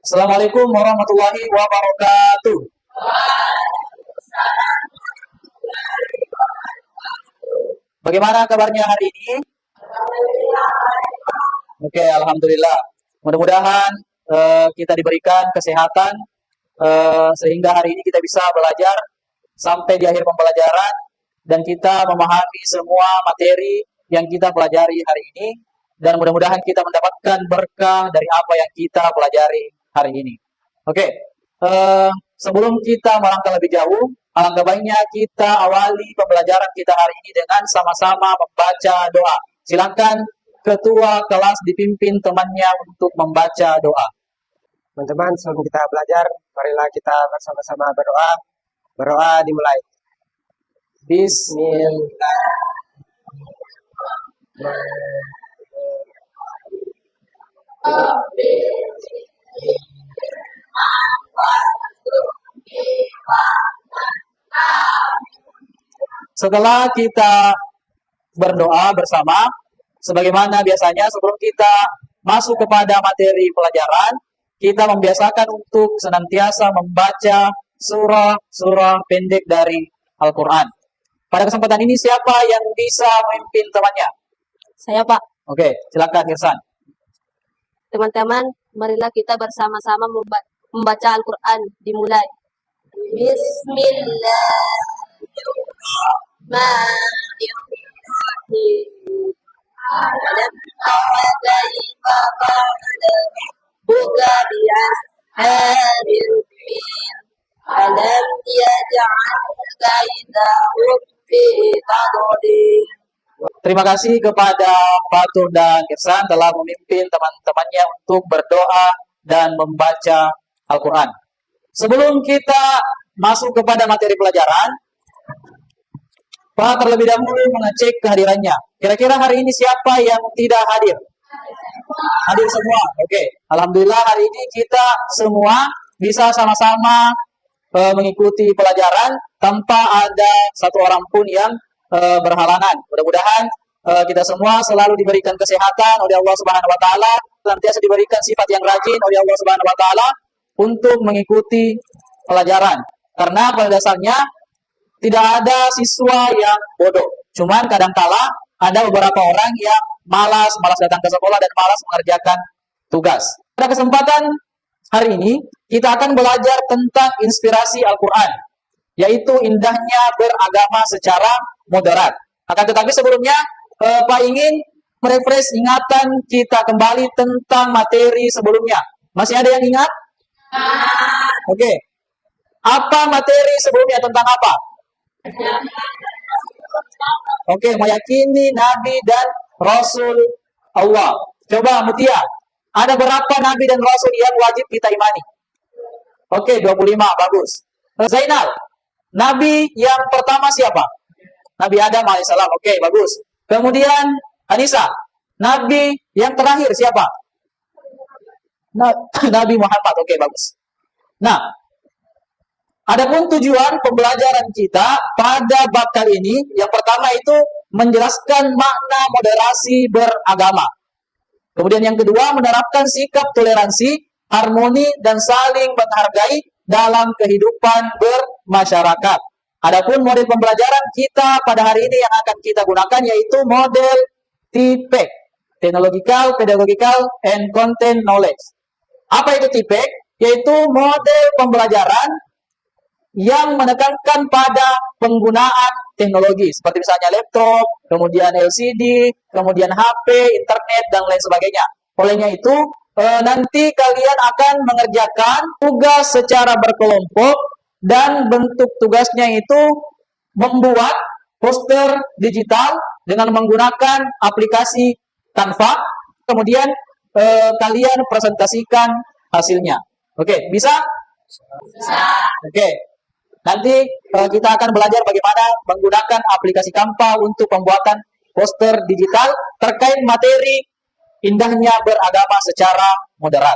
Assalamualaikum warahmatullahi wabarakatuh. Bagaimana kabarnya hari ini? Oke, alhamdulillah. Mudah-mudahan kita diberikan kesehatan sehingga hari ini kita bisa belajar sampai di akhir pembelajaran dan kita memahami semua materi yang kita pelajari hari ini dan mudah-mudahan kita mendapatkan berkah dari apa yang kita pelajari hari ini. Oke, sebelum kita melangkah lebih jauh, alangkah baiknya kita awali pembelajaran kita hari ini dengan sama-sama membaca doa. Silakan ketua kelas dipimpin temannya untuk membaca doa. Teman-teman, sebelum kita belajar, marilah kita bersama-sama berdoa. Berdoa dimulai. Bismillah. Setelah kita berdoa bersama, sebagaimana biasanya sebelum kita masuk kepada materi pelajaran, kita membiasakan untuk senantiasa membaca surah-surah pendek dari Al-Quran. Pada kesempatan ini siapa yang bisa memimpin temannya? Saya, Pak. Oke, silakan Irsan. Teman-teman, marilah kita bersama-sama membaca Al-Quran. Dimulai. Bismillahirrahmanirrahim. Alam tara kaifa fa'ala rabbuka bi'ashabil fil. Alam yaj'al kaidahum fi tadlil. Terima kasih kepada Fatur dan Irsan telah memimpin teman-temannya untuk berdoa dan membaca Al-Quran. Sebelum kita masuk kepada materi pelajaran, Pak terlebih dahulu mengecek kehadirannya. Kira-kira hari ini siapa yang tidak hadir? Hadir semua. Oke. Alhamdulillah hari ini kita semua bisa sama-sama mengikuti pelajaran tanpa ada satu orang pun yang berhalangan. Mudah-mudahan kita semua selalu diberikan kesehatan oleh Allah Subhanahu wa taala, senantiasa diberikan sifat yang rajin oleh Allah Subhanahu wa taala untuk mengikuti pelajaran. Karena pada dasarnya tidak ada siswa yang bodoh. Cuman kadangkala ada beberapa orang yang malas datang ke sekolah dan malas mengerjakan tugas. Pada kesempatan hari ini kita akan belajar tentang inspirasi Al-Quran, yaitu indahnya beragama secara moderat. Akan tetapi sebelumnya, Pak ingin merefresh ingatan kita kembali tentang materi sebelumnya. Masih ada yang ingat? Oke. Apa materi sebelumnya tentang apa? Oke, meyakini Nabi dan Rasul Allah. Coba Mutia, ada berapa Nabi dan Rasul yang wajib kita imani? Oke, 25, bagus. Zainal, Nabi yang pertama siapa? Nabi Adam alaihissalam. Oke, bagus. Kemudian Anissa, Nabi yang terakhir siapa? Nabi Muhammad. Oke, bagus. Nah, adapun tujuan pembelajaran kita pada bab kali ini, yang pertama itu menjelaskan makna moderasi beragama. Kemudian yang kedua, menerapkan sikap toleransi, harmoni, dan saling menghargai dalam kehidupan bermasyarakat. Adapun model pembelajaran kita pada hari ini yang akan kita gunakan yaitu model TPEC, Technological, Pedagogical, and Content Knowledge. Apa itu TPEC? Yaitu model pembelajaran yang menekankan pada penggunaan teknologi seperti misalnya laptop, kemudian LCD, kemudian HP, internet, dan lain sebagainya. Olehnya itu, nanti kalian akan mengerjakan tugas secara berkelompok dan bentuk tugasnya itu membuat poster digital dengan menggunakan aplikasi Canva. Kemudian kalian presentasikan hasilnya. Oke, bisa? Bisa. Oke. Nanti kita akan belajar bagaimana menggunakan aplikasi Canva untuk pembuatan poster digital terkait materi indahnya beragama secara moderat.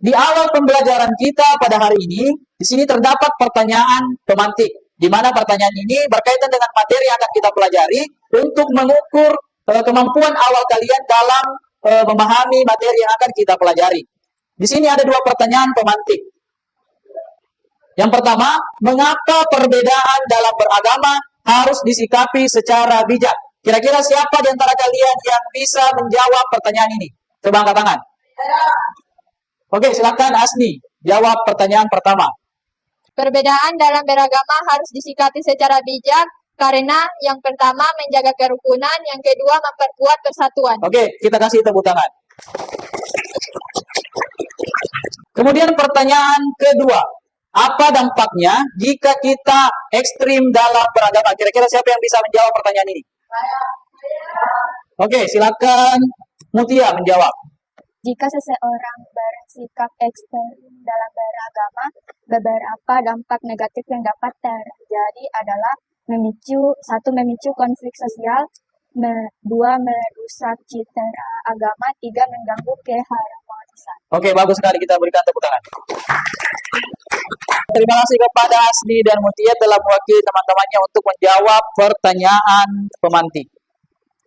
Di awal pembelajaran kita pada hari ini, di sini terdapat pertanyaan pemantik, di mana pertanyaan ini berkaitan dengan materi yang akan kita pelajari untuk mengukur kemampuan awal kalian dalam memahami materi yang akan kita pelajari. Di sini ada dua pertanyaan pemantik. Yang pertama, mengapa perbedaan dalam beragama harus disikapi secara bijak? Kira-kira siapa di antara kalian yang bisa menjawab pertanyaan ini? Coba angkat tangan. Oke, silakan Asni. Jawab pertanyaan pertama. Perbedaan dalam beragama harus disikapi secara bijak karena yang pertama menjaga kerukunan, yang kedua memperkuat persatuan. Oke, kita kasih tepuk tangan. Kemudian pertanyaan kedua, apa dampaknya jika kita ekstrim dalam beragama? Kira-kira siapa yang bisa menjawab pertanyaan ini? Oke, silakan Mutia menjawab. Jika seseorang bersikap ekstrem dalam beragama, beberapa dampak negatif yang dapat terjadi adalah memicu konflik sosial, dua merusak citra agama, tiga mengganggu keharmonisan. Oke, bagus sekali, kita berikan tepuk tangan. Terima kasih kepada Asni dan Mutia telah mewakili teman-temannya untuk menjawab pertanyaan pemantik.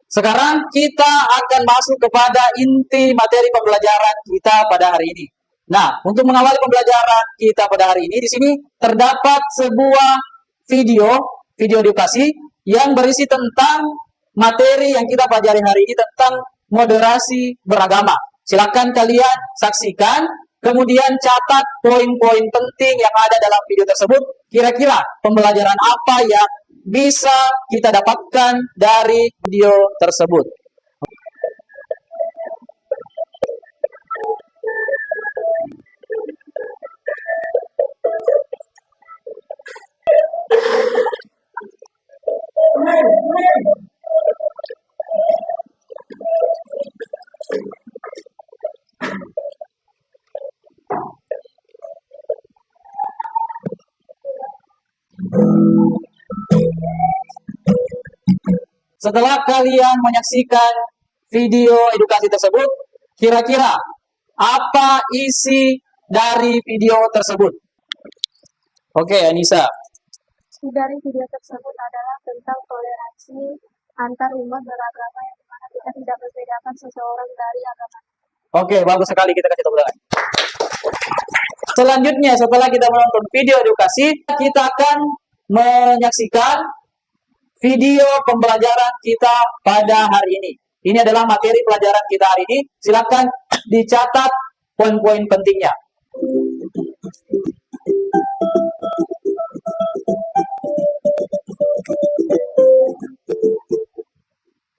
Sekarang kita akan masuk kepada inti materi pembelajaran kita pada hari ini. Nah, untuk mengawali pembelajaran kita pada hari ini, di sini terdapat sebuah video edukasi yang berisi tentang materi yang kita pelajari hari ini tentang moderasi beragama. Silakan kalian saksikan, kemudian catat poin-poin penting yang ada dalam video tersebut. Kira-kira pembelajaran apa yang bisa kita dapatkan dari video tersebut. Setelah kalian menyaksikan video edukasi tersebut, kira-kira apa isi dari video tersebut? Oke, Anissa. Dari video tersebut adalah tentang toleransi antar umat beragama yang dimana kita tidak membedakan seseorang dari agama. Oke, bagus sekali, kita kasih tepuk tangan. Selanjutnya, setelah kita menonton video edukasi, kita akan menyaksikan video pembelajaran kita pada hari ini. Ini adalah materi pelajaran kita hari ini. Silakan dicatat poin-poin pentingnya.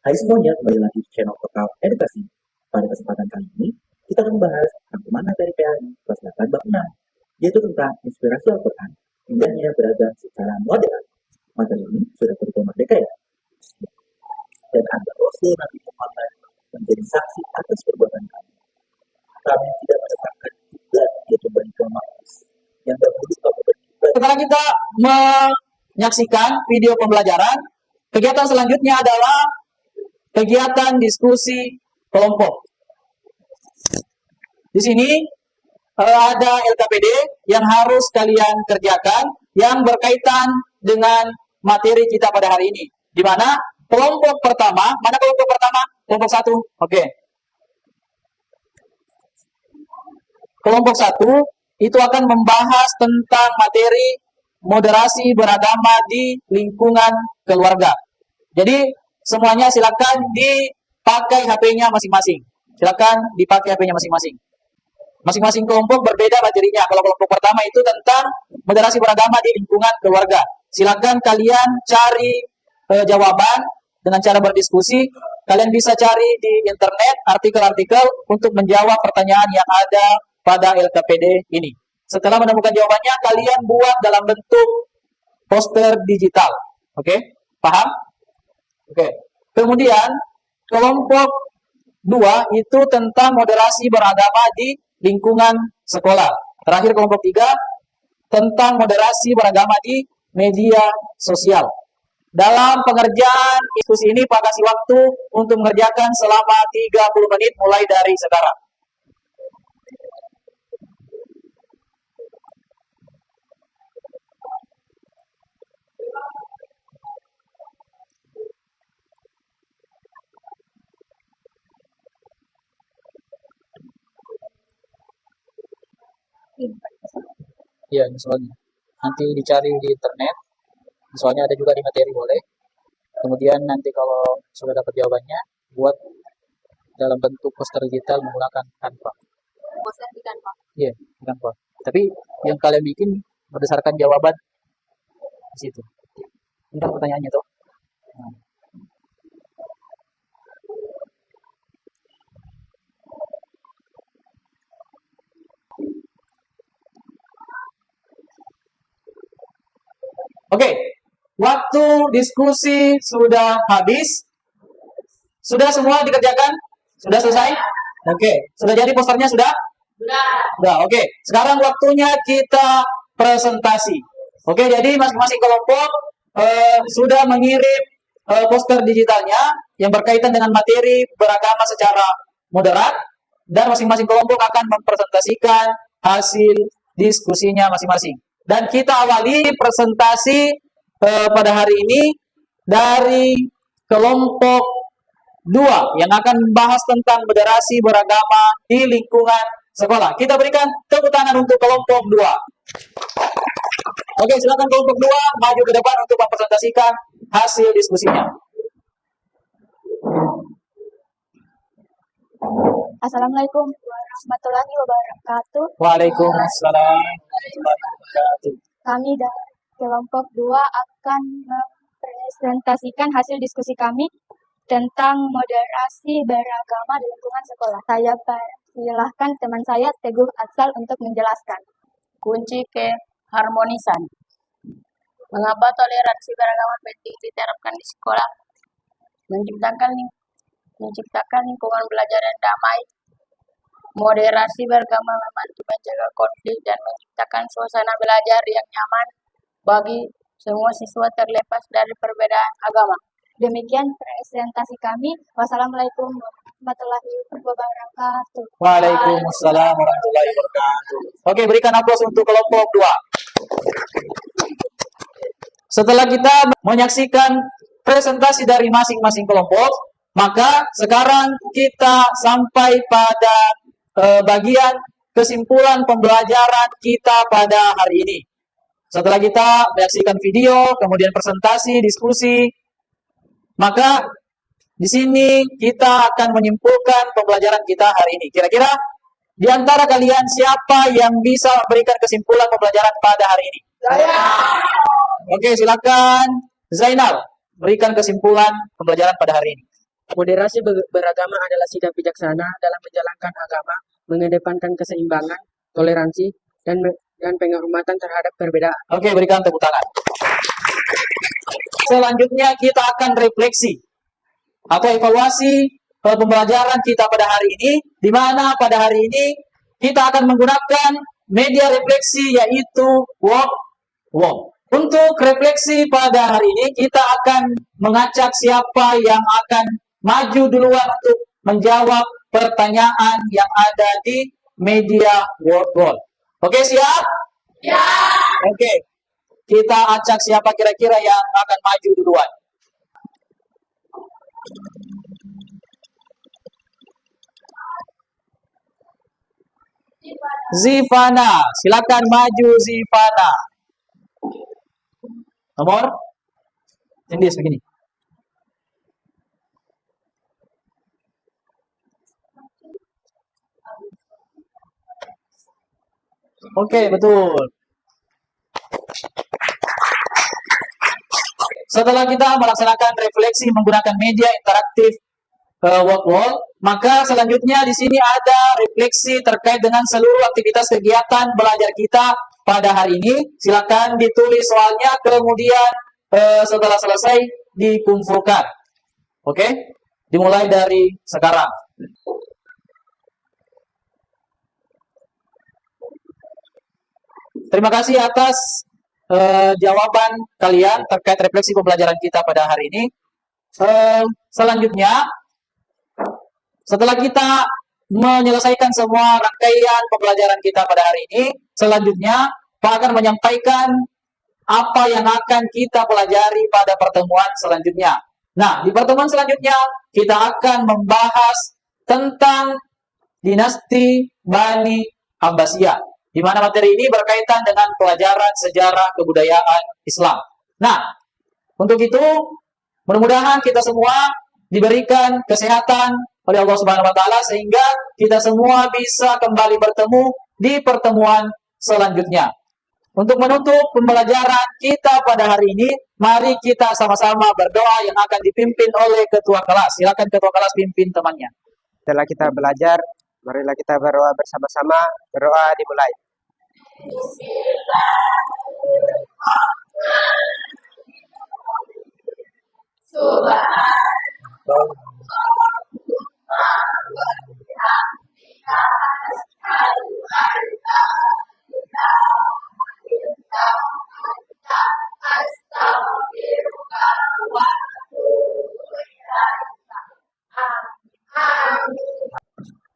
Hai semuanya, kembali lagi di channel Vokal Edukasi. Pada kesempatan kali ini, kita akan membahas rangkuman materi PAI kelas 8 bab 6, yaitu tentang inspirasi Al-Quran, indahnya beragam secara modern. Materi ini sudah berubah merdeka ya? Dan Anda Rasul Nabi Muhammad menjadi saksi atas perbuatan kami. Kami tidak mendapatkan kiblat yaitu Baitul Maqdis yang dahulu kamu berkiblat. Setelah kita menyaksikan video pembelajaran, kegiatan selanjutnya adalah kegiatan diskusi kelompok. Di sini ada LKPD yang harus kalian kerjakan yang berkaitan dengan materi kita pada hari ini. Di mana kelompok pertama, mana kelompok pertama? Kelompok 1. Oke. Kelompok 1 itu akan membahas tentang materi moderasi beragama di lingkungan keluarga. Jadi semuanya silakan dipakai HP-nya masing-masing. Silakan dipakai HP-nya masing-masing. Masing-masing kelompok berbeda materinya. Kalau kelompok pertama itu tentang moderasi beragama di lingkungan keluarga. Silakan kalian cari jawaban dengan cara berdiskusi. Kalian bisa cari di internet artikel-artikel untuk menjawab pertanyaan yang ada pada LKPD ini. Setelah menemukan jawabannya, kalian buat dalam bentuk poster digital. Oke? Paham? Oke. Kemudian kelompok 2 itu tentang moderasi beragama di lingkungan sekolah. Terakhir kelompok 3 tentang moderasi beragama di media sosial. Dalam pengerjaan diskusi ini Pak kasih waktu untuk mengerjakan selama 30 menit mulai dari sekarang. Iya, ini soalnya. Nanti dicari di internet. Soalnya ada juga di materi boleh. Kemudian nanti kalau sudah dapat jawabannya, buat dalam bentuk poster digital menggunakan Canva. Poster di Canva. Iya, Canva. Tapi yang kalian bikin berdasarkan jawaban di situ. Ini kan pertanyaannya tuh. Nah. Oke, waktu diskusi sudah habis. Sudah semua dikerjakan? Sudah selesai? Oke, sudah jadi posternya sudah? Sudah, oke. Sekarang waktunya kita presentasi. Oke, jadi masing-masing kelompok sudah mengirim poster digitalnya yang berkaitan dengan materi beragama secara moderat, dan masing-masing kelompok akan mempresentasikan hasil diskusinya masing-masing. Dan kita awali presentasi pada hari ini dari kelompok 2 yang akan membahas tentang moderasi beragama di lingkungan sekolah. Kita berikan tepuk tangan untuk kelompok 2. Oke, silakan kelompok 2 maju ke depan untuk mempresentasikan hasil diskusinya. Assalamualaikum warahmatullahi wabarakatuh. Waalaikumsalam warahmatullahi wabarakatuh. Kami dari kelompok 2 akan mempresentasikan hasil diskusi kami tentang moderasi beragama di lingkungan sekolah. Saya persilahkan teman saya Teguh Atsal untuk menjelaskan. Kunci keharmonisan. Mengapa toleransi beragama penting diterapkan di sekolah? Menciptakan lingkungan belajar yang damai. Moderasi beragama membantu menjaga konflik dan menciptakan suasana belajar yang nyaman bagi semua siswa terlepas dari perbedaan agama. Demikian presentasi kami. Wassalamualaikum warahmatullahi wabarakatuh. Waalaikumsalam warahmatullahi wabarakatuh. Oke, berikan aplaus untuk kelompok 2. Setelah kita menyaksikan presentasi dari masing-masing kelompok, maka sekarang kita sampai pada bagian kesimpulan pembelajaran kita pada hari ini. Setelah kita menyaksikan video, kemudian presentasi, diskusi, maka di sini kita akan menyimpulkan pembelajaran kita hari ini. Kira-kira di antara kalian siapa yang bisa memberikan kesimpulan pembelajaran pada hari ini? Saya. Oke, silakan Zainal berikan kesimpulan pembelajaran pada hari ini. Moderasi beragama adalah sikap bijaksana dalam menjalankan agama, mengedepankan keseimbangan, toleransi, dan penghormatan terhadap perbedaan. Oke, berikan tepuk tangan. Selanjutnya kita akan refleksi atau evaluasi pembelajaran kita pada hari ini, di mana pada hari ini kita akan menggunakan media refleksi yaitu walk. Untuk refleksi pada hari ini kita akan mengacak siapa yang akan maju duluan untuk menjawab pertanyaan yang ada di media wall. Oke, siap? Ya. Oke. Kita acak siapa kira-kira yang akan maju duluan. Zifana, silakan maju Zifana. Nomor? Ini begini. Oke, betul. Setelah kita melaksanakan refleksi menggunakan media interaktif wall, maka selanjutnya di sini ada refleksi terkait dengan seluruh aktivitas kegiatan belajar kita pada hari ini. Silakan ditulis soalnya, kemudian setelah selesai dikumpulkan. Oke, dimulai dari sekarang. Terima kasih atas jawaban kalian terkait refleksi pembelajaran kita pada hari ini. Selanjutnya, setelah kita menyelesaikan semua rangkaian pembelajaran kita pada hari ini, selanjutnya Pak akan menyampaikan apa yang akan kita pelajari pada pertemuan selanjutnya. Nah, di pertemuan selanjutnya kita akan membahas tentang dinasti Bani Abbasiyah. di mana materi ini berkaitan dengan pelajaran sejarah kebudayaan Islam. Nah, untuk itu mudah-mudahan kita semua diberikan kesehatan oleh Allah Subhanahu wa taala sehingga kita semua bisa kembali bertemu di pertemuan selanjutnya. Untuk menutup pembelajaran kita pada hari ini, mari kita sama-sama berdoa yang akan dipimpin oleh ketua kelas. Silakan ketua kelas pimpin temannya. Setelah kita belajar, marilah kita berdoa bersama-sama. Berdoa dimulai.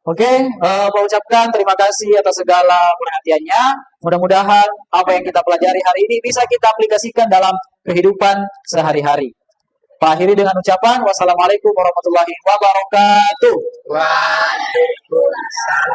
Oke, Pak ucapkan terima kasih atas segala perhatiannya. Mudah-mudahan apa yang kita pelajari hari ini bisa kita aplikasikan dalam kehidupan sehari-hari. Pak akhiri dengan ucapan wassalamualaikum warahmatullahi wabarakatuh. Waalaikumsalam.